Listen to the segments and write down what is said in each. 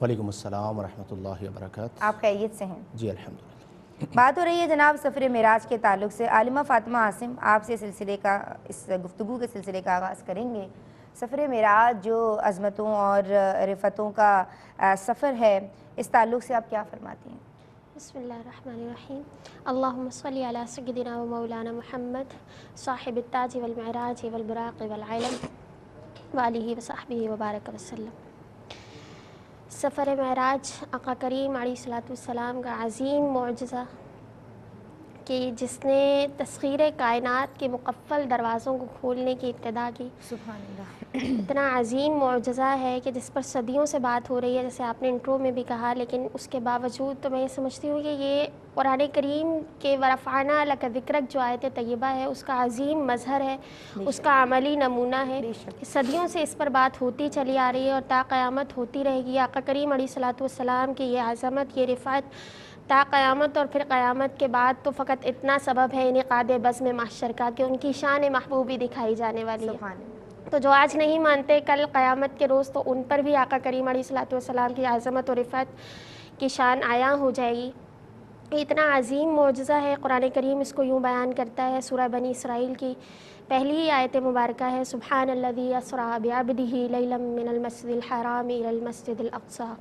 وعلیکم السلام ورحمۃ اللہ وبرکاتہ۔ آپ خیریت سے ہیں؟ جی الحمدللہ۔ بات ہو رہی ہے جناب سفر معراج کے تعلق سے۔ عالمہ فاطمہ عاصم آپ سے اس گفتگو کے سلسلے کا آغاز کریں گے۔ سفر معراج جو عظمتوں اور رفتوں کا سفر ہے، اس تعلق سے آپ کیا فرماتی ہیں؟ بسم اللہ الرحمن الرحیم۔ اللہم صلی علی سیدنا و مولانا محمد صاحب التاج والمعراج والبراق والعلم وآلہ وصحبہ وبارک وسلم۔ سفر معراج آقا کریم علیہ الصلوۃ والسلام کا عظیم معجزہ کہ جس نے تسخیر کائنات کے مقفل دروازوں کو کھولنے کی ابتدا کی۔ سبحان اللہ۔ اتنا عظیم معجزہ ہے کہ جس پر صدیوں سے بات ہو رہی ہے، جیسے آپ نے انٹرو میں بھی کہا، لیکن اس کے باوجود تو میں یہ سمجھتی ہوں کہ یہ قرآن کریم کے ورفعنا لک ذکرک جو آیت طیبہ ہے، اس کا عظیم مظہر ہے، اس کا عملی نمونہ ہے۔ صدیوں سے اس پر بات ہوتی چلی آ رہی ہے اور تا قیامت ہوتی رہے گی۔ آقا کریم علیہ الصلوۃ والسلام کی یہ عظمت، یہ رفعت تا قیامت اور پھر قیامت کے بعد تو فقط اتنا سبب ہے انعقاد بزم محشر کا کہ ان کی شان محبوبی دکھائی جانے والی ہے۔ تو جو آج نہیں مانتے، کل قیامت کے روز تو ان پر بھی آقا کریم علیہ الصلوۃ والسلام کی عظمت اور رفعت کی شان عیاں ہو جائے گی۔ اتنا عظیم معجزہ ہے، قرآن کریم اس کو یوں بیان کرتا ہے۔ سورہ بنی اسرائیل کی پہلی آیت مبارکہ ہے، سبحان الذی اسریٰ بعبدہ لیلا من المسجد الحرام الی المسجد الاقصی۔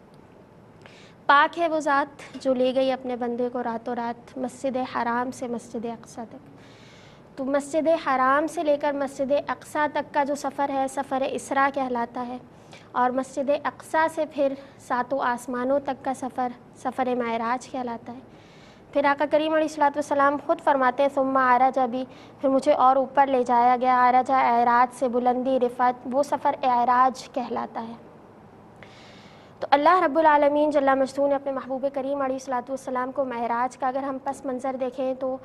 پاک ہے وہ ذات جو لے گئی اپنے بندے کو راتوں رات مسجد حرام سے مسجد اقصی تک۔ تو مسجد حرام سے لے کر مسجد اقصی تک کا جو سفر ہے، سفر اسراء کہلاتا ہے، اور مسجد اقصی سے پھر ساتوں آسمانوں تک کا سفر، سفر معراج کہلاتا ہے۔ پھر آقا کریم علیہ الصلوۃ والسلام خود فرماتے ہیں ثم عرج بی، پھر مجھے اور اوپر لے جایا گیا۔ عرج اعراج سے بلندی، رفعت، وہ سفر اعراج کہلاتا ہے۔ تو اللہ رب العالمین جل مجدہ نے اپنے محبوب کریم علیہ الصلوۃ والسلام کو معراج کا اگر ہم پس منظر دیکھیں تو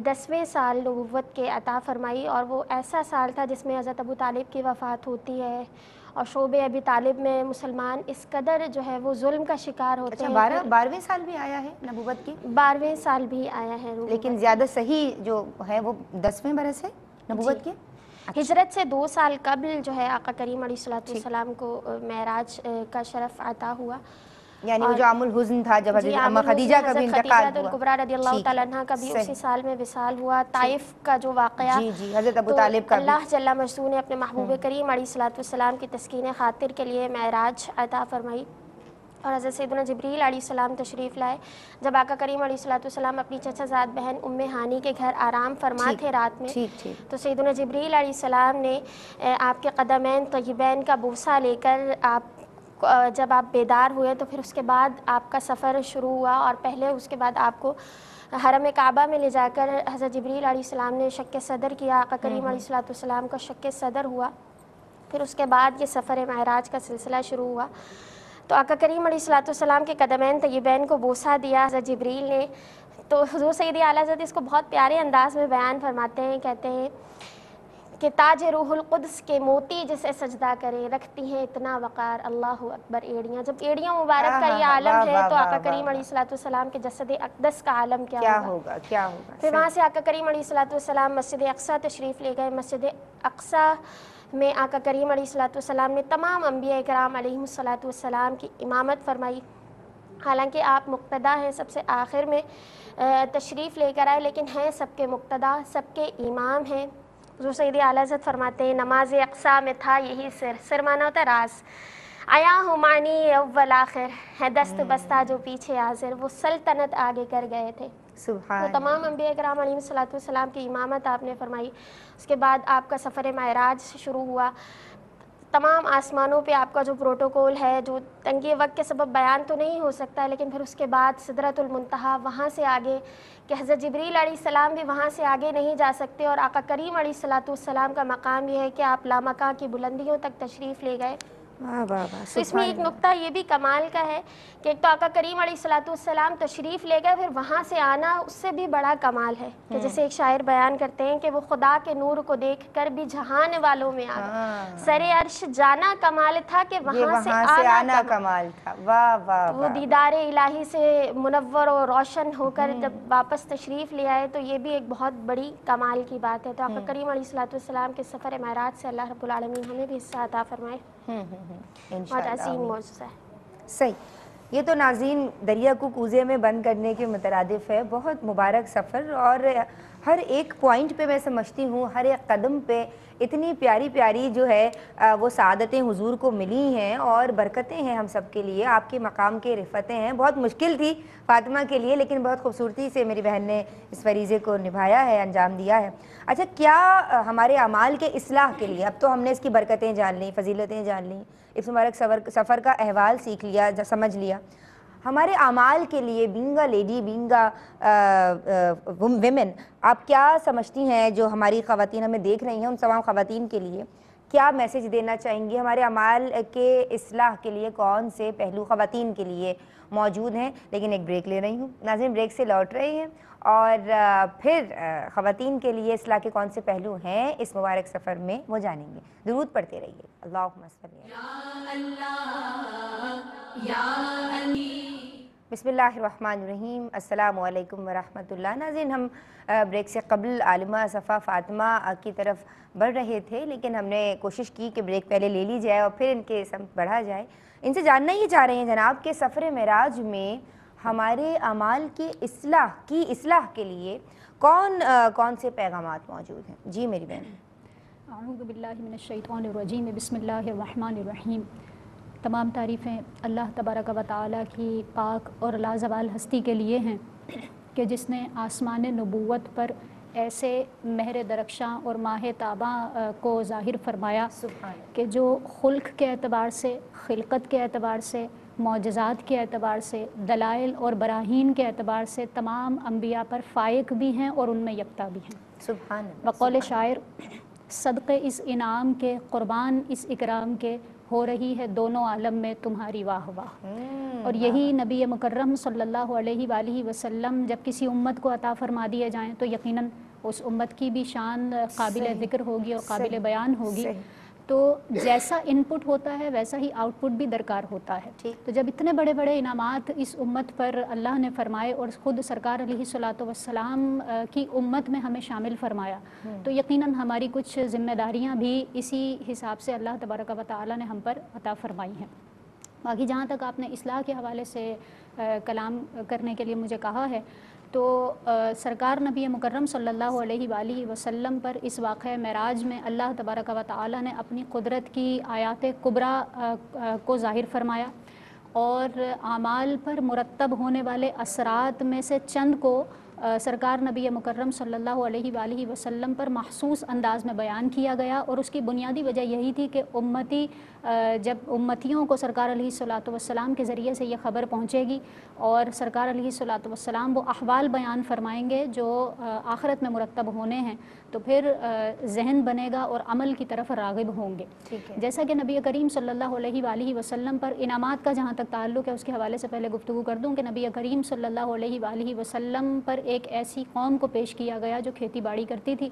10ویں سال نبوت کے عطا فرمائی، اور وہ ایسا سال تھا جس میں حضرت ابو طالب کی وفات ہوتی ہے، اور شعب ابی طالب میں مسلمان اس قدر جو ہے وہ ظلم کا شکار ہوتے ہیں۔ 12ویں سال بھی آیا ہے نبوت کی؟ 12ویں سال بھی آیا ہے، لیکن زیادہ صحیح جو ہے وہ 10ویں برس ہے نبوت کی۔ ہجرت سے 2 سال قبل جو ہے آقا کریم علیہ الصلوۃ والسلام کو معراج کا شرف عطا ہوا، یعنی وہ جو عام الحزن تھا جب حضرت اماں خدیجہ کا بھی انتقال خدیجہ ہوا، الکبریٰ رضی اللہ تعالیٰ عنہ کا بھی اسی سال میں وصال ہوا۔ طائف کا جو واقعہ، جی حضرت ابو طالب کا بھی، اللہ جل مجدہ نے اپنے محبوب کریم علیہ الصلوۃ والسلام کی تسکین خاطر کے لیے معراج عطا فرمائی، اور حضرت سیدنا جبریل علیہ السلام تشریف لائے۔ جب آقا کریم علیہ الصلوۃ والسلام اپنی چچا زاد بہن ام ہانی کے گھر آرام فرما تھے رات میں، تو سیدنا جبریل علیہ السلام نے آپ کے قدمین طیبین کا بوسہ لے کر جب آپ بیدار ہوئے تو پھر اس کے بعد آپ کا سفر شروع ہوا، اور پہلے اس کے بعد آپ کو حرم کعبہ میں لے جا کر حضرت جبریل علیہ السلام نے شق صدر کیا۔ آقا کریم علیہ الصلوۃ والسلام کا شق صدر ہوا، پھر اس کے بعد یہ سفر معراج کا سلسلہ شروع ہوا۔ تو آقا کریم علیہ الصلوۃ والسلام کے قدمین طیبین کو بوسہ دیا حضرت جبریل نے، تو حضور سیدی اعلیٰ حضرت اس کو بہت پیارے انداز میں بیان فرماتے ہیں، کہتے ہیں کہ تاج روح القدس کے موتی جسے سجدہ کرے رکھتی ہیں اتنا وقار، اللہ اکبر ایڑیاں۔ جب ایڑیاں مبارک کا یہ عالم ہے تو آقا کریم علیہ الصلوۃ والسلام کے جسد اقدس کا عالم کیا ہوگا؟ پھر وہاں سے آقا کریم علیہ الصلوۃ والسلام مسجد اقصی تشریف لے گئے۔ مسجد اقصی میں آقا کریم علیہ الصلوۃ والسلام نے تمام انبیاء کرام علیہم الصلوۃ والسلام کی امامت فرمائی، حالانکہ آپ مقتدا ہیں، سب سے آخر میں تشریف لے کر آئے، لیکن ہیں سب کے مقتدا، سب کے امام ہیں۔ حضور سیدی اعلیٰ حضرت فرماتے ہیں نماز اقصی میں تھا یہی سر مانا ہوتا ہے راز، آیا ہوں معنی اول آخر ہے دست بستہ جو پیچھے حاضر، وہ سلطنت آگے کر گئے تھے۔ تو تمام انبیاء کرام علیہ الصلوۃ والسلام کی امامت آپ نے فرمائی۔ اس کے بعد آپ کا سفر معراج شروع ہوا۔ تمام آسمانوں پہ آپ کا جو پروٹوکول ہے، جو تنگی وقت کے سبب بیان تو نہیں ہو سکتا، لیکن پھر اس کے بعد سدرۃ المنتہا، وہاں سے آگے کہ حضرت جبریل علیہ السلام بھی وہاں سے آگے نہیں جا سکتے، اور آقا کریم علیہ الصلوۃ والسلام کا مقام یہ ہے کہ آپ لامکاں کی بلندیوں تک تشریف لے گئے۔ تو اس میں ایک نقطہ یہ بھی کمال کا ہے کہ ایک تو آقا کریم علیہ الصلوۃ والسلام تشریف لے گئے، پھر وہاں سے آنا اس سے بھی بڑا کمال ہے کہ جیسے ایک شاعر بیان کرتے ہیں کہ وہ خدا کے نور کو دیکھ کر بھی جہان والوں میں آ گئے، سر عرش جانا کمال تھا کہ وہاں سے آنا کمال تھا۔ واہ واہ، وہ دیدار الہی سے منور اور روشن ہو کر جب واپس تشریف لے آئے تو یہ بھی ایک بہت بڑی کمال کی بات ہے۔ تو آقا کریم علیہ الصلوۃ والسلام کے سفر معراج سے اللہ رب العالمین ہمیں بھی حصہ عطا فرمائے، بہت عظیم معجزہ ہے۔ صحیح. یہ تو ناظرین دریا کو کوزے میں بند کرنے کے مترادف ہے. بہت مبارک سفر، اور ہر ایک پوائنٹ پہ میں سمجھتی ہوں، ہر ایک قدم پہ اتنی پیاری پیاری جو ہے وہ سعادتیں حضور کو ملی ہیں اور برکتیں ہیں ہم سب کے لیے. آپ کے مقام کے رفتیں ہیں. بہت مشکل تھی فاطمہ کے لیے، لیکن بہت خوبصورتی سے میری بہن نے اس فریضے کو نبھایا ہے، انجام دیا ہے. اچھا، کیا ہمارے اعمال کے اصلاح کے لیے، اب تو ہم نے اس کی برکتیں جان لیں، فضیلتیں جان لیں، اس مبارک سفر کا احوال سیکھ لیا، سمجھ لیا، ہمارے اعمال کے لیے being a lady, being a women, آپ کیا سمجھتی ہیں جو ہماری خواتین ہمیں دیکھ رہی ہیں، ان تمام خواتین کے لیے کیا میسیج دینا چاہیں گی؟ ہمارے اعمال کے اصلاح کے لیے کون سے پہلو خواتین کے لیے موجود ہیں؟ لیکن ایک بریک لے رہی ہوں. ناظرین بریک سے لوٹ رہے ہیں اور پھر خواتین کے لیے اصلاح کے کون سے پہلو ہیں اس مبارک سفر میں وہ جانیں گے. درود پڑھتے رہیے. اللہم صلی بسم اللہ الرحمن الرحیم. السلام علیکم ورحمۃ اللہ. ناظرین ہم بریک سے قبل عالمہ صفا فاطمہ کی طرف بڑھ رہے تھے، لیکن ہم نے کوشش کی کہ بریک پہلے لے لی جائے اور پھر ان کے سمت بڑھا جائے. ان سے جاننا یہ چاہ رہے ہیں جناب کہ سفر معراج میں ہمارے اعمال کی اصلاح کے لیے کون سے پیغامات موجود ہیں؟ جی میری بہن. اعوذ باللہ من الشیطان الرجیم، بسم اللہ الرحمن الرحیم. تمام تعریفیں اللہ تبارک و تعالیٰ کی پاک اور لازوال ہستی کے لیے ہیں کہ جس نے آسمان نبوت پر ایسے مہر درخشاں اور ماہ تاباں کو ظاہر فرمایا کہ جو خلق کے اعتبار سے، خلقت کے اعتبار سے، معجزات کے اعتبار سے، دلائل اور براہین کے اعتبار سے تمام انبیاء پر فائق بھی ہیں اور ان میں یکتا بھی ہیں. سبحان اللہ. بقول شاعر، صدقے اس انعام کے، قربان اس اکرام کے، ہو رہی ہے دونوں عالم میں تمہاری واہ واہ. اور یہی نبی مکرم صلی اللہ علیہ وآلہ وسلم جب کسی امت کو عطا فرما دیے جائیں تو یقیناً اس امت کی بھی شان قابل ذکر ہوگی اور قابل بیان ہوگی. تو جیسا ان پٹ ہوتا ہے ویسا ہی آؤٹ پٹ بھی درکار ہوتا ہے. تو جب اتنے بڑے بڑے انعامات اس امت پر اللہ نے فرمائے اور خود سرکار علیہ الصلوۃ والسلام کی امت میں ہمیں شامل فرمایا، تو یقیناً ہماری کچھ ذمہ داریاں بھی اسی حساب سے اللہ تبارک و تعالیٰ نے ہم پر عطا فرمائی ہیں. باقی جہاں تک آپ نے اصلاح کے حوالے سے کلام کرنے کے لیے مجھے کہا ہے، تو سرکار نبی مکرم صلی اللہ علیہ وآلہ وسلم پر اس واقعہ معراج میں اللہ تبارک و تعالیٰ نے اپنی قدرت کی آیات کبریٰ کو ظاہر فرمایا اور اعمال پر مرتب ہونے والے اثرات میں سے چند کو سرکار نبی مکرم صلی اللہ علیہ وآلہ وسلم پر محسوس انداز میں بیان کیا گیا. اور اس کی بنیادی وجہ یہی تھی کہ جب امتیوں کو سرکار علیہ الصلوۃ والسلام کے ذریعے سے یہ خبر پہنچے گی اور سرکار علیہ الصلوۃ والسلام وہ احوال بیان فرمائیں گے جو آخرت میں مرتب ہونے ہیں، تو پھر ذہن بنے گا اور عمل کی طرف راغب ہوں گے. جیسا کہ نبی کریم صلی اللہ علیہ وآلہ وسلم پر انعامات کا جہاں تک تعلق ہے، اس کے حوالے سے پہلے گفتگو کر دوں کہ نبی کریم صلی اللہ علیہ وآلہ وسلم پر ایک ایسی قوم کو پیش کیا گیا جو کھیتی باڑی کرتی تھی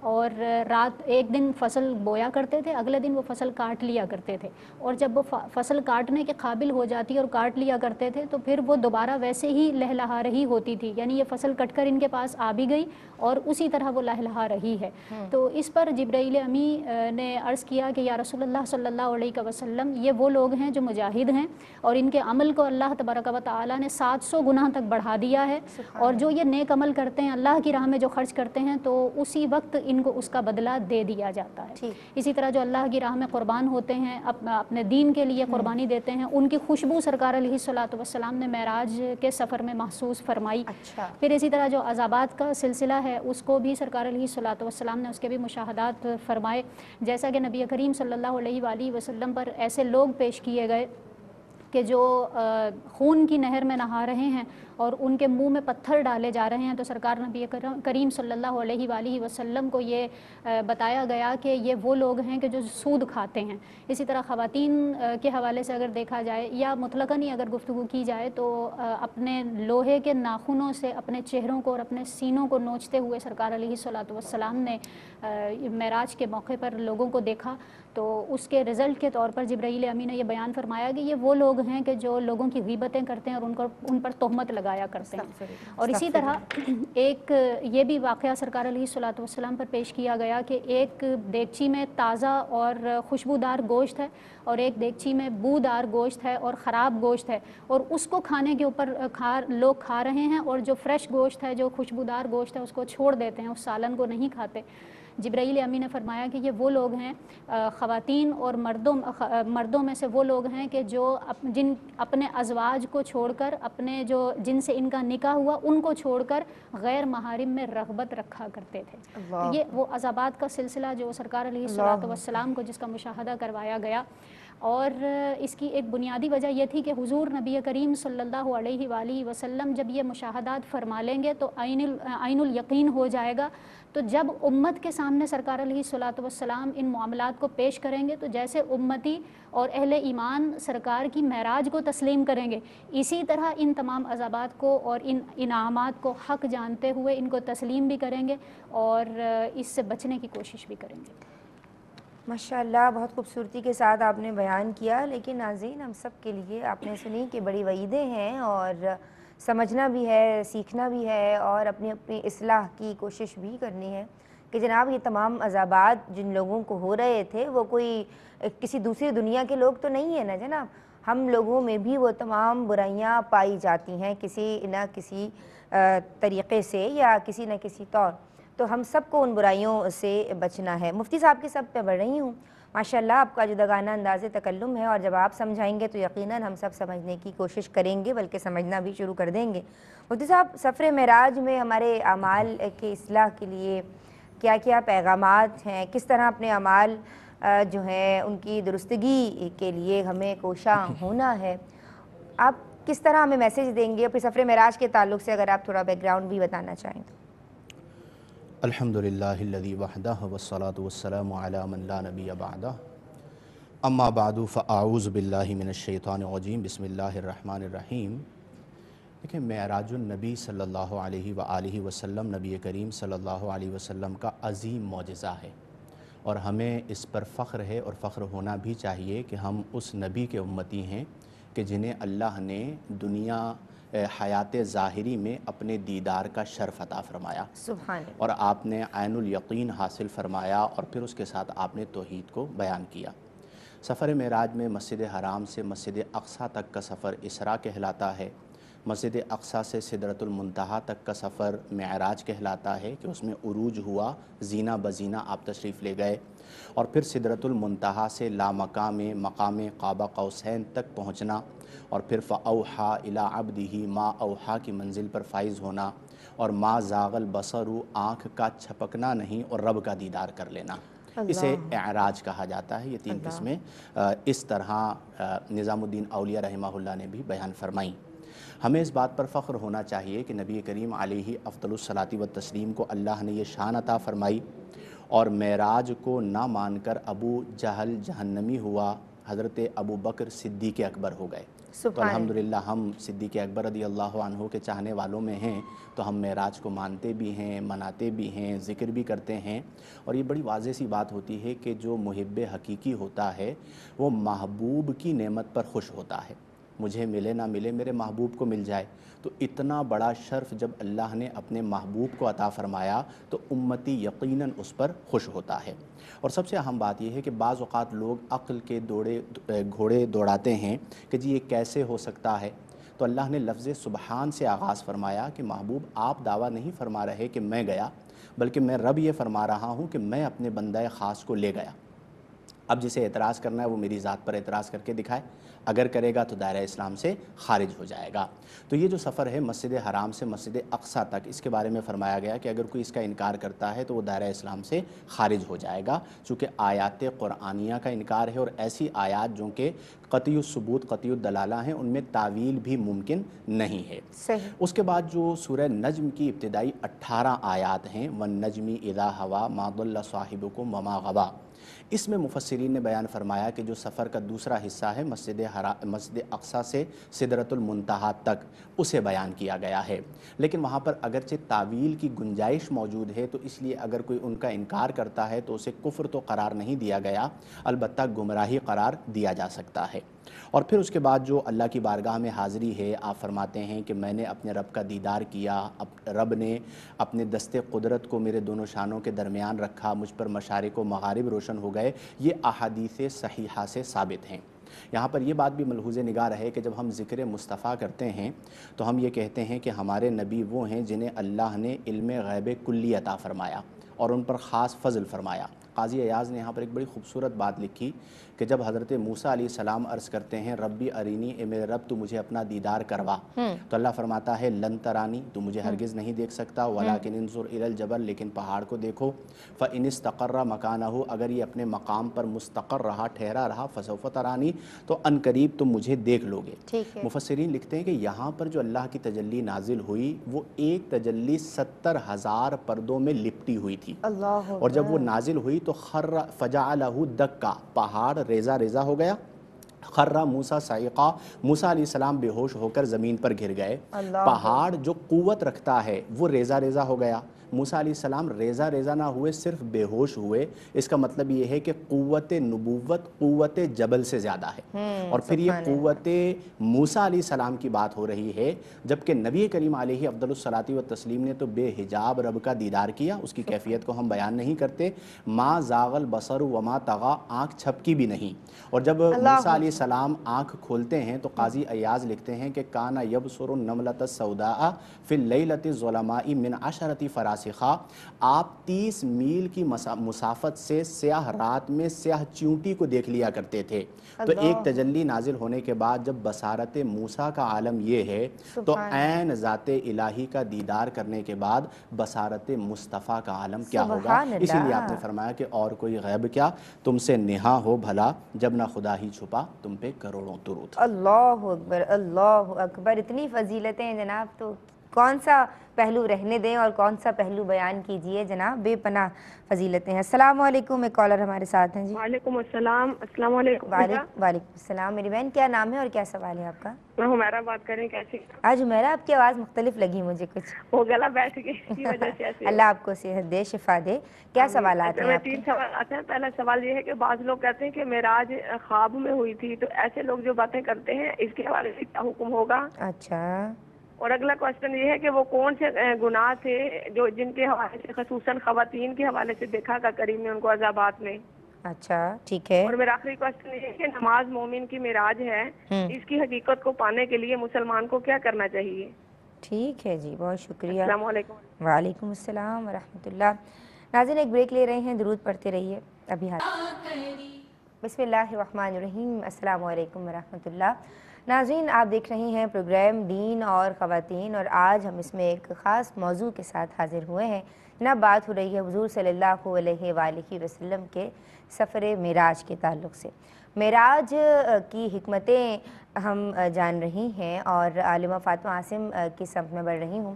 اور رات ایک دن فصل بویا کرتے تھے، اگلے دن وہ فصل کاٹ لیا کرتے تھے. اور جب وہ فصل کاٹنے کے قابل ہو جاتی اور کاٹ لیا کرتے تھے تو پھر وہ دوبارہ ویسے ہی لہلہا رہی ہوتی تھی، یعنی یہ فصل کٹ کر ان کے پاس آ بھی گئی اور اسی طرح وہ لہلہا رہی ہے. تو اس پر جبرائیل امی نے عرض کیا کہ یا رسول اللہ صلی اللہ علیہ وسلم، یہ وہ لوگ ہیں جو مجاہد ہیں اور ان کے عمل کو اللہ تبارک و تعالیٰ نے 700 گنا تک بڑھا دیا ہے، اور جو یہ نیک عمل کرتے ہیں، اللہ کی راہ میں جو خرچ کرتے ہیں، تو اسی وقت ان کو اس کا بدلہ دے دیا جاتا ہے. اسی طرح جو اللہ کی راہ میں قربان ہوتے ہیں، اپنے دین کے لیے قربانی دیتے ہیں، ان کی خوشبو سرکار علیہ الصلوۃ والسلام نے معراج کے سفر میں محسوس فرمائی. پھر اسی طرح جو عذابات کا سلسلہ ہے اس کو بھی سرکار علیہ الصلوۃ والسلام نے اس کے بھی مشاہدات فرمائے. جیسا کہ نبی کریم صلی اللہ علیہ وآلہ وسلم پر ایسے لوگ پیش کیے گئے کہ جو خون کی نہر میں نہا رہے ہیں اور ان کے منہ میں پتھر ڈالے جا رہے ہیں، تو سرکار نبی کریم صلی اللہ علیہ وآلہ وسلم کو یہ بتایا گیا کہ یہ وہ لوگ ہیں کہ جو سود کھاتے ہیں. اسی طرح خواتین کے حوالے سے اگر دیکھا جائے یا مطلقاً ہی اگر گفتگو کی جائے تو اپنے لوہے کے ناخنوں سے اپنے چہروں کو اور اپنے سینوں کو نوچتے ہوئے سرکار علیہ الصلوۃ والسلام نے معراج کے موقع پر لوگوں کو دیکھا. تو اس کے رزلٹ کے طور پر جبرائیل امین نے یہ بیان فرمایا کہ یہ وہ لوگ ہیں کہ جو لوگوں کی غیبتیں کرتے ہیں اور ان پر تہمت لگایا کرتے ہیں۔ اور اسی طرح ایک یہ بھی واقعہ سرکار علیہ الصلوۃ والسلام پر پیش کیا گیا کہ ایک دیگچی میں تازہ اور خوشبودار گوشت ہے اور ایک دیگچی میں بودار گوشت ہے اور خراب گوشت ہے، اور اس کو کھانے کے اوپر لوگ کھا رہے ہیں، اور جو فریش گوشت ہے، جو خوشبودار گوشت ہے، اس کو چھوڑ دیتے ہیں، اس سالن کو نہیں کھاتے۔ جبرائیل امین نے فرمایا کہ یہ وہ لوگ ہیں، خواتین اور مردوں میں سے وہ لوگ ہیں کہ جو جن اپنے ازواج کو چھوڑ کر، اپنے جن سے ان کا نکاح ہوا ان کو چھوڑ کر غیر محارم میں رغبت رکھا کرتے تھے۔ تو یہ وہ عذابات کا سلسلہ جو سرکار علیہ الصلوۃ والسلام کو جس کا مشاہدہ کروایا گیا، اور اس کی ایک بنیادی وجہ یہ تھی کہ حضور نبی کریم صلی اللہ علیہ وآلہ وسلم جب یہ مشاہدات فرما لیں گے تو عین الیقین ہو جائے گا۔ تو جب امت کے سامنے سرکار علیہ الصلوۃ والسلام ان معاملات کو پیش کریں گے تو جیسے امتی اور اہل ایمان سرکار کی معراج کو تسلیم کریں گے، اسی طرح ان تمام عذابات کو اور ان انعامات کو حق جانتے ہوئے ان کو تسلیم بھی کریں گے اور اس سے بچنے کی کوشش بھی کریں گے۔ ماشاءاللہ بہت خوبصورتی کے ساتھ آپ نے بیان کیا، لیکن ناظرین ہم سب کے لیے آپ نے سنی کہ بڑی وعیدیں ہیں اور سمجھنا بھی ہے، سیکھنا بھی ہے اور اپنی اصلاح کی کوشش بھی کرنی ہے کہ جناب یہ تمام عذابات جن لوگوں کو ہو رہے تھے وہ کوئی کسی دوسری دنیا کے لوگ تو نہیں ہیں نا جناب، ہم لوگوں میں بھی وہ تمام برائیاں پائی جاتی ہیں کسی نہ کسی طریقے سے یا کسی نہ کسی طور، تو ہم سب کو ان برائیوں سے بچنا ہے۔ مفتی صاحب کے سب پہ بڑھ رہی ہوں، ماشاءاللہ آپ کا جداگانہ انداز تکلم ہے، اور جب آپ سمجھائیں گے تو یقیناً ہم سب سمجھنے کی کوشش کریں گے بلکہ سمجھنا بھی شروع کر دیں گے۔ مفتی صاحب سفر معراج میں ہمارے اعمال کی اصلاح کے لیے کیا کیا پیغامات ہیں، کس طرح اپنے اعمال جو ہیں ان کی درستگی کے لیے ہمیں کوشاں ہونا ہے، آپ کس طرح ہمیں میسیج دیں گے؟ اور پھر سفر معراج کے تعلق سے اگر آپ تھوڑا بیک گراؤنڈ بھی بتانا چاہیں تو۔ الحمدللہ الذی وحدہ والصلاة والسلام علی من لا نبی بعدہ، اما بعد فاعوذ باللہ من الشیطان الرجیم، بسم اللہ الرحمن الرحیم۔ دیکھیں معراج النبی صلی اللہ علیہ وآلہ وسلم نبی کریم صلی اللہ علیہ وسلم کا عظیم معجزہ ہے، اور ہمیں اس پر فخر ہے اور فخر ہونا بھی چاہیے کہ ہم اس نبی کے امتی ہیں کہ جنہیں اللہ نے دنیا حیات ظاہری میں اپنے دیدار کا شرف عطا فرمایا، سبحان اللہ، اور آپ نے عین الیقین حاصل فرمایا، اور پھر اس کے ساتھ آپ نے توحید کو بیان کیا۔ سفر معراج میں مسجد حرام سے مسجد اقصیٰ تک کا سفر اسراء کہلاتا ہے، مسجد اقصیٰ سے سدرۃ المنتہا تک کا سفر معراج کہلاتا ہے کہ اس میں عروج ہوا، زینہ بزینہ آپ تشریف لے گئے، اور پھر سدرۃ المنتہا سے مقام قاب قوسین تک پہنچنا، اور پھر فأوحیٰ الی عبدہ ما اوحیٰ کی منزل پر فائز ہونا، اور ما زاغ البصر، آنکھ کا چھپکنا نہیں اور رب کا دیدار کر لینا، اسے اعراج کہا جاتا ہے۔ یہ تین قسمیں اس طرح نظام الدین اولیاء رحمہ اللہ نے بھی بیان فرمائیں۔ ہمیں اس بات پر فخر ہونا چاہیے کہ نبی کریم علیہ افضل الصلاۃ والتسلیم کو اللہ نے یہ شان عطا فرمائی، اور معراج کو نہ مان کر ابو جہل جہنمی ہوا، حضرت ابو بکر صدیق اکبر ہو گئے۔ تو الحمدللہ ہم صدیق اکبر رضی اللہ عنہ کے چاہنے والوں میں ہیں، تو ہم معراج کو مانتے بھی ہیں، مناتے بھی ہیں، ذکر بھی کرتے ہیں، اور یہ بڑی واضح سی بات ہوتی ہے کہ جو محب حقیقی ہوتا ہے وہ محبوب کی نعمت پر خوش ہوتا ہے، مجھے ملے نہ ملے میرے محبوب کو مل جائے۔ تو اتنا بڑا شرف جب اللہ نے اپنے محبوب کو عطا فرمایا تو امتی یقیناً اس پر خوش ہوتا ہے۔ اور سب سے اہم بات یہ ہے کہ بعض اوقات لوگ عقل کے گھوڑے دوڑاتے ہیں کہ جی یہ کیسے ہو سکتا ہے، تو اللہ نے لفظ سبحان سے آغاز فرمایا کہ محبوب آپ دعویٰ نہیں فرما رہے کہ میں گیا، بلکہ میں رب یہ فرما رہا ہوں کہ میں اپنے بندہ خاص کو لے گیا۔ اب جسے اعتراض کرنا ہے وہ میری ذات پر اعتراض کر کے دکھائے، اگر کرے گا تو دائرہ اسلام سے خارج ہو جائے گا۔ تو یہ جو سفر ہے مسجد حرام سے مسجد اقصیٰ تک، اس کے بارے میں فرمایا گیا کہ اگر کوئی اس کا انکار کرتا ہے تو وہ دائرہ اسلام سے خارج ہو جائے گا، چونکہ آیات قرآنیہ کا انکار ہے، اور ایسی آیات جو کہ قطعی الثبوت قطعی الدلالہ ہیں ان میں تعویل بھی ممکن نہیں ہے۔ صحیح۔ اس کے بعد جو سورہ نجم کی ابتدائی 18 آیات ہیں، وَالنَّجْمِ إِذَا هَوَىٰ مَا ضَلَّ صَاحِبُكُمْ وَمَا غَوَىٰ، اس میں مفسرین نے بیان فرمایا کہ جو سفر کا دوسرا حصہ ہے مسجد اقصیٰ سے سدرۃ المنتہا تک، اسے بیان کیا گیا ہے، لیکن وہاں پر اگرچہ تعویل کی گنجائش موجود ہے، تو اس لیے اگر کوئی ان کا انکار کرتا ہے تو اسے کفر تو قرار نہیں دیا گیا، البتہ گمراہی قرار دیا جا سکتا ہے۔ اور پھر اس کے بعد جو اللہ کی بارگاہ میں حاضری ہے، آپ فرماتے ہیں کہ میں نے اپنے رب کا دیدار کیا، رب نے اپنے دست قدرت کو میرے دونوں شانوں کے درمیان رکھا، مجھ پر مشارق و مغارب روشن ہو گئے، یہ احادیث صحیحہ سے ثابت ہیں۔ یہاں پر یہ بات بھی ملحوظ نگاہ رہے کہ جب ہم ذکر مصطفیٰ کرتے ہیں تو ہم یہ کہتے ہیں کہ ہمارے نبی وہ ہیں جنہیں اللہ نے علم غیب کلی عطا فرمایا اور ان پر خاص فضل فرمایا۔ قاضی ایاز نے یہاں پر ایک بڑی خوبصورت بات لکھی کہ جب حضرت موسیٰ علیہ السلام عرض کرتے ہیں ربی ارینی، اے میرے رب تو مجھے اپنا دیدار کروا، تو اللہ فرماتا ہے لن ترانی، تو مجھے ہرگز نہیں دیکھ سکتا، ولیکن انظر الی الجبل، لیکن پہاڑ کو دیکھو، فإن استقر مکانہ، اگر یہ اپنے مقام پر مستقر رہا، ٹھہرا رہا، فسوف ترانی، تو ان قریب تم مجھے دیکھ لو گے۔ مفسرین لکھتے ہیں کہ یہاں پر جو اللہ کی تجلی نازل ہوئی وہ ایک تجلی 70,000 پردوں میں لپٹی ہوئی تھی، اور جب وہ نازل ہوئی تو خر فجعلہ دکا، پہاڑ ریزہ ریزہ ہو گیا، خر موسیٰ صعقا، موسیٰ علیہ السلام بے ہوش ہو کر زمین پر گر گئے۔ پہاڑ جو قوت رکھتا ہے وہ ریزہ ریزہ ہو گیا، موسیٰ علیہ السلام ریزہ ریزہ نہ ہوئے، صرف بے ہوش ہوئے۔ اس کا مطلب یہ ہے کہ قوت نبوت قوت جبل سے زیادہ ہے، اور پھر یہ قوت موسیٰ علیہ السلام کی بات ہو رہی ہے، جبکہ نبی کریم علیہ افضل الصلاۃ والتسلیم نے تو بے حجاب رب کا دیدار کیا، اس کی کیفیت کو ہم بیان نہیں کرتے، ما زاغ البصر وما طغى، آنکھ چھپکی بھی نہیں۔ اور جب موسیٰ علیہ السلام آنکھ کھولتے ہیں تو قاضی ایاز لکھتے ہیں کہ کان یبصر النملۃ السوداء فی اللیلۃ الظلماء من 10 فراسخہ، آپ 30 میل کی مسافت سے سیاہ رات میں سیاہ چیونٹی کو دیکھ لیا کرتے تھے۔ تو ایک تجلی نازل ہونے کے بعد جب بصارت موسیٰ کا عالم یہ ہے تو عین ذات الہی کا دیدار کرنے کے بعد بصارت مصطفیٰ کا عالم کیا ہوگا؟ اسی لیے آپ نے فرمایا کہ اور کوئی غیب کیا تم سے نہا ہو بھلا، جب نہ خدا ہی چھپا تم پہ کروڑوں درود۔ اللہ اکبر، اللہ اکبر، اتنی فضیلتیں ہیں جناب، تو کون سا پہلو رہنے دیں اور کون سا پہلو بیان کیجئے جناب، بے پناہ فضیلتیں ہیں۔ السلام علیکم، ایک کالر ہمارے ساتھ ہیں جی۔ وعلیکم السلام، السلام علیکم۔ وعلیکم السلام، میری بہن کیا نام ہے اور کیا سوال ہے آپ کا؟ میں حمیرہ بات کر رہی ہوں، کیسی؟ آج حمیرہ آپ کی آواز مختلف لگی مجھے کچھ، وہ گلا بیٹھ گئی اسی وجہ سے ایسے۔ اللہ آپ کو صحت دے، شفا دے۔ کیا سوالات ہیں آپ کے؟ 3 سوالات ہیں۔ پہلا سوال یہ ہے کہ بعض لوگ کہتے ہیں کہ معراج خواب میں ہوئی تھی، تو ایسے لوگ جو باتیں کرتے ہیں اس کے حوالے سے کیا حکم ہوگا؟ اچھا، اور اگلا کوشچن یہ ہے کہ وہ کون سے گناہ تھے جو جن کے حوالے سے خصوصاً خواتین کے حوالے سے دیکھا کہ کریم نے ان کو عذابات میں۔ اچھا ٹھیک ہے۔ اور میرا آخری کوشچن یہ ہے کہ نماز مومن کی معراج ہے، اس کی حقیقت کو پانے کے لیے مسلمان کو کیا کرنا چاہیے؟ ٹھیک ہے جی، بہت شکریہ۔ السلام علیکم۔ وعلیکم السلام ورحمۃ اللہ۔ ناظرین ایک بریک لے رہے ہیں، درود پڑھتے رہیے ابھی بسم اللہ الرحمن الرحیم۔ السلام علیکم ورحمۃ اللہ۔ ناظرین آپ دیکھ رہے ہیں پروگرام دین اور خواتین، اور آج ہم اس میں ایک خاص موضوع کے ساتھ حاضر ہوئے ہیں۔ جناب بات ہو رہی ہے حضور صلی اللہ علیہ وآلہ وسلم کے سفر معراج کے تعلق سے۔ معراج کی حکمتیں ہم جان رہی ہیں اور عالمہ فاطمہ عاصم کی سمت میں بڑھ رہی ہوں،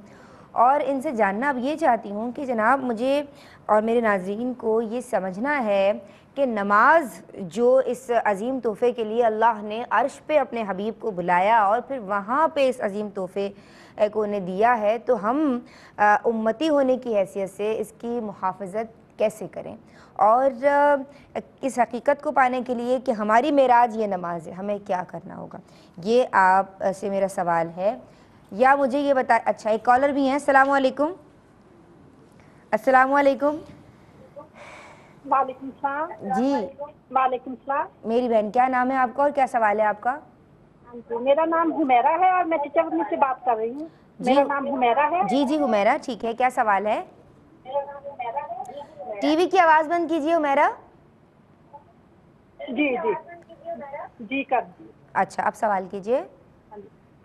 اور ان سے جاننا اب یہ چاہتی ہوں کہ جناب مجھے اور میرے ناظرین کو یہ سمجھنا ہے کہ نماز جو اس عظیم تحفے کے لیے اللہ نے عرش پہ اپنے حبیب کو بلایا اور پھر وہاں پہ اس عظیم تحفے کو انہیں دیا ہے، تو ہم امتی ہونے کی حیثیت سے اس کی محافظت کیسے کریں، اور اس حقیقت کو پانے کے لیے کہ ہماری معراج یہ نماز ہے، ہمیں کیا کرنا ہوگا، یہ آپ سے میرا سوال ہے۔ یا مجھے یہ بتا، اچھا ایک کالر بھی ہیں۔ السلام علیکم۔ السلام علیکم۔ وعلیکم السلام۔ جی وعلیکم السلام۔ میری بہن کیا نام ہے آپ کا اور کیا سوال ہے آپ کا؟ میرا نام حمیرہ ہے اور میں چچاوانی سے بات کر رہی ہوں۔ میرا نام حمیرہ ہے۔ جی جی حمیرہ ٹھیک ہے، کیا سوال ہے؟ ٹی وی کی آواز بند کیجیے حمیرہ۔ جی جی جی کر دی۔ اچھا اب سوال کیجیے۔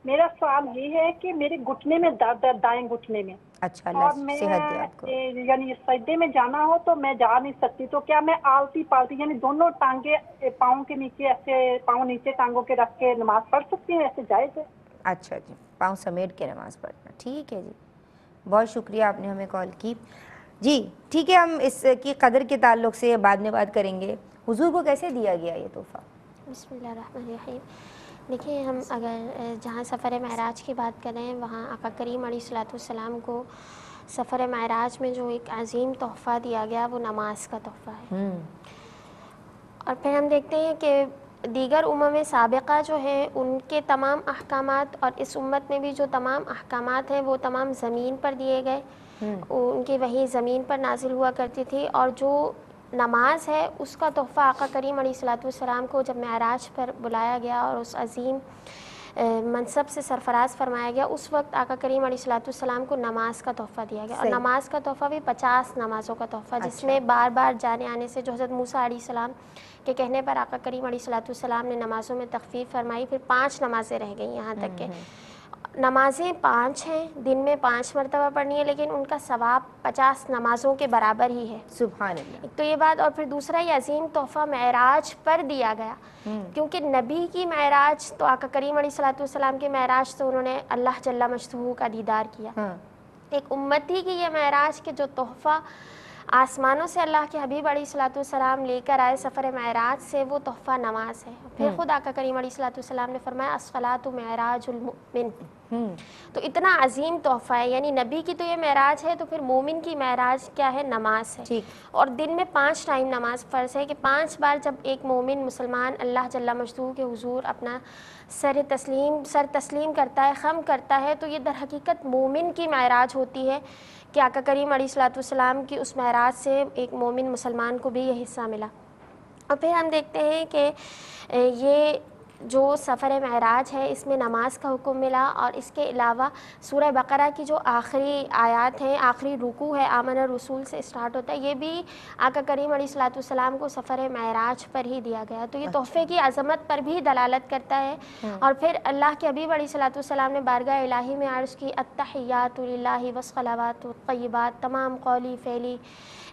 میرا سوال یہ ہے کہ میرے گھٹنے میں درد ہے، دائیں گھٹنے میں، اچھا اور اللہ میں صحت دے آپ کو۔ یعنی سجدے میں جانا ہو تو میں جا نہیں سکتی، تو کیا میں آلتی پالتی یعنی دونوں ٹانگیں پاؤں کے نیچے ایسے، پاؤں نیچے ٹانگوں کے رکھ کے نماز پڑھ سکتی ہوں؟ ایسے جائز ہے؟ اچھا جی، پاؤں سمیٹ کے نماز پڑھنا، ٹھیک ہے جی، بہت شکریہ آپ نے ہمیں کال کی۔ جی ٹھیک ہے، ہم اس کی قدر کے تعلق سے بعد میں بات کریں گے. حضور کو کیسے دیا گیا یہ تحفہ؟ بسم اللہ الرحمن الرحیم. دیکھیں، ہم اگر جہاں سفر معراج کی بات کریں وہاں آقا کریم علیہ الصلوۃ والسلام کو سفر معراج میں جو ایک عظیم تحفہ دیا گیا وہ نماز کا تحفہ ہے. اور پھر ہم دیکھتے ہیں کہ دیگر امم سابقہ جو ہیں ان کے تمام احکامات اور اس امت میں بھی جو تمام احکامات ہیں وہ تمام زمین پر دیے گئے. ان کی وحی زمین پر نازل ہوا کرتی تھی، اور جو نماز ہے اس کا تحفہ آقا کریم علیہ الصلوۃ والسلام کو جب معراج پر بلایا گیا اور اس عظیم منصب سے سرفراز فرمایا گیا، اس وقت آقا کریم علیہ الصلوۃ والسلام کو نماز کا تحفہ دیا گیا. اور نماز کا تحفہ بھی 50 نمازوں کا تحفہ، جس میں بار بار جانے آنے سے جو حضرت موسیٰ علیہ السلام کے کہنے پر آقا کریم علیہ الصلوۃ والسلام نے نمازوں میں تخفیف فرمائی. پھر 5 نمازیں رہ گئیں، یہاں تک کہ نمازیں 5 ہیں، دن میں 5 مرتبہ پڑھنی ہے، لیکن ان کا ثواب 50 نمازوں کے برابر ہی ہے. سبحان اللہ. ایک تو یہ بات، اور پھر دوسرا یہ عظیم تحفہ معراج پر دیا گیا، کیونکہ نبی کی معراج تو آقا کریم علیہ الصلوۃ والسلام کی معراج تو انہوں نے اللہ جل مجدہ کا دیدار کیا. ایک امتی کی یہ معراج کے جو تحفہ آسمانوں سے اللہ کے حبیب علیہ الصلوۃ والسلام لے کر آئے سفر معراج سے، وہ تحفہ نماز ہے. پھر خود آقا کریم علیہ الصلوۃ والسلام نے فرمایا الصلاۃ معراج المؤمن. تو اتنا عظیم تحفہ ہے، یعنی نبی کی تو یہ معراج ہے، تو پھر مومن کی معراج کیا ہے؟ نماز ہے. اور دن میں 5 ٹائم نماز فرض ہے، کہ 5 بار جب ایک مومن مسلمان اللہ جل مجدہ کے حضور اپنا سر تسلیم کرتا ہے، خم کرتا ہے، تو یہ در حقیقت مومن کی معراج ہوتی ہے کہ آقا کریم علیہ الصلوۃ والسلام کی اس معراج سے ایک مومن مسلمان کو بھی یہ حصہ ملا. اور پھر ہم دیکھتے ہیں کہ یہ جو سفر معراج ہے اس میں نماز کا حکم ملا، اور اس کے علاوہ سورہ بقرہ کی جو آخری آیات ہیں، آخری رکوع ہے، آمن الرسول سے اسٹارٹ ہوتا ہے، یہ بھی آقا کریم علیہ الصلوۃ والسلام کو سفر معراج پر ہی دیا گیا. تو یہ تحفے کی عظمت پر بھی دلالت کرتا ہے. اور پھر اللہ کے حبیب علیہ الصلوۃ والسلام نے بارگاہ الہی میں عرض کی التحیات للہ والصلوات الطیبات، تمام قولی فعلی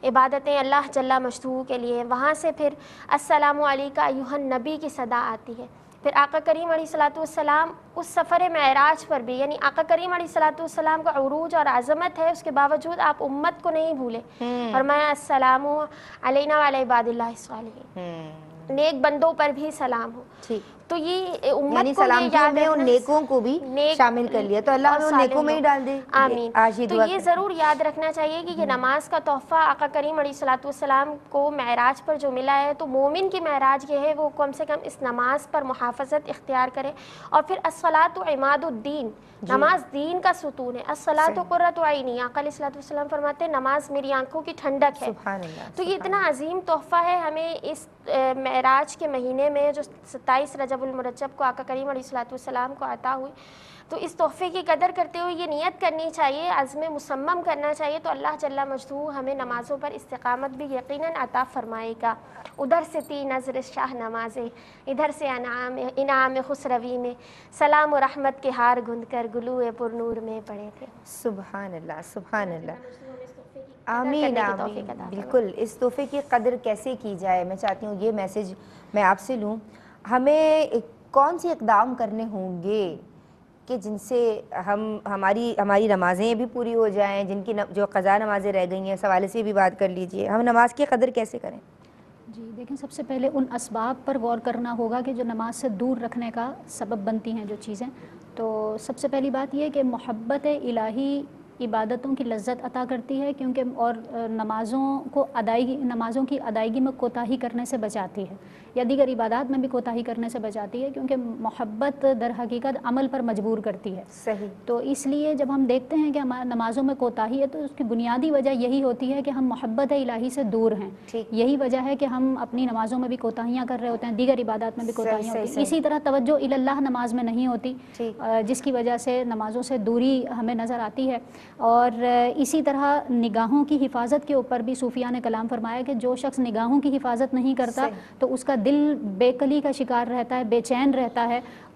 عبادتیں اللہ جل مجدہ کے لیے. وہاں سے پھر السلام علیکہ ایھا النبی کی صدا آتی ہے. پھر آقا کریم علیہ الصلوۃ والسلام اس سفر معراج پر بھی، یعنی آقا کریم علیہ الصلوۃ والسلام کا عروج اور عظمت ہے، اس کے باوجود آپ امت کو نہیں بھولے. فرمایا السلام علینا وعلی عباد اللہ الصالحین، نیک بندوں پر بھی سلام ہو. تو یہ امت کو سلامتیوں میں ان نیکوں کو بھی شامل کر لیا، تو اللہ ان نیکوں میں ہی ڈال دے. آمین. تو یہ ضرور یاد رکھنا چاہیے کہ یہ نماز کا تحفہ آقا کریم علیہ الصلوۃ والسلام کو معراج پر جو ملا ہے، تو مومن کی معراج یہ ہے وہ کم سے کم اس نماز پر محافظت اختیار کرے. اور پھر الصلاۃ عماد الدین، نماز دین کا ستون ہے. الصلاۃ قرۃ عینی، آقا علیہ الصلوۃ والسلام فرماتے ہیں نماز میری آنکھوں کی ٹھنڈک ہے. تو یہ اتنا عظیم تحفہ ہے ہمیں اس معراج کے مہینے میں جو 27 رجب المرجب کو آقا کریم علیہ الصلوۃ والسلام کو عطا ہوئی. تو اس تحفے کی قدر کرتے ہوئے یہ نیت کرنی چاہیے، عزم مصمم کرنا چاہیے، تو اللہ جل مجدہ ہمیں نمازوں پر استقامت بھی یقیناً عطا فرمائے گا. ادھر سے 3 نظر شاہ نمازیں، ادھر سے انعام خسروی میں سلام و رحمت کے ہار گند کر گلوئے پر نور میں پڑے تھے. سبحان اللہ، سبحان اللہ. آمین آمین. بالکل، اس تحفے کی قدر کیسے کی جائے، میں چاہتی ہوں یہ میسج میں آپ سے لوں. ہمیں کون سی اقدام کرنے ہوں گے کہ جن سے ہماری نمازیں بھی پوری ہو جائیں، جن کی جو قضا نمازیں رہ گئی ہیں، اس حوالے سے بھی بات کر لیجئے. ہم نماز کی قدر کیسے کریں؟ جی دیکھیں، سب سے پہلے ان اسباب پر غور کرنا ہوگا کہ جو نماز سے دور رکھنے کا سبب بنتی ہیں جو چیزیں. تو سب سے پہلی بات یہ کہ محبت الہی عبادتوں کی لذت عطا کرتی ہے، کیونکہ اور نمازوں کی ادائیگی میں کوتاہی کرنے سے بچاتی ہے، یا دیگر عبادات میں بھی کوتاہی کرنے سے بچاتی ہے، کیونکہ محبت در حقیقت عمل پر مجبور کرتی ہے. صحیح. تو اس لیے جب ہم دیکھتے ہیں کہ ہمارے نمازوں میں کوتاہی ہے، تو اس کی بنیادی وجہ یہی ہوتی ہے کہ ہم محبت الہی سے دور ہیں. یہی وجہ ہے کہ ہم اپنی نمازوں میں بھی کوتاہیاں کر رہے ہوتے ہیں، دیگر عبادات میں بھی کوتاہیاں ہوتی ہیں. اسی طرح توجہ اللہ نماز میں نہیں ہوتی، جس کی وجہ سے نمازوں سے دوری ہمیں نظر آتی ہے. اور اسی طرح نگاہوں کی حفاظت کے اوپر بھی صوفیاء نے کلام فرمایا کہ جو شخص نگاہوں کی حفاظت نہیں کرتا تو اس کا دل بے کلی کا شکار رہتا ہے، بے چین رہتا ہے،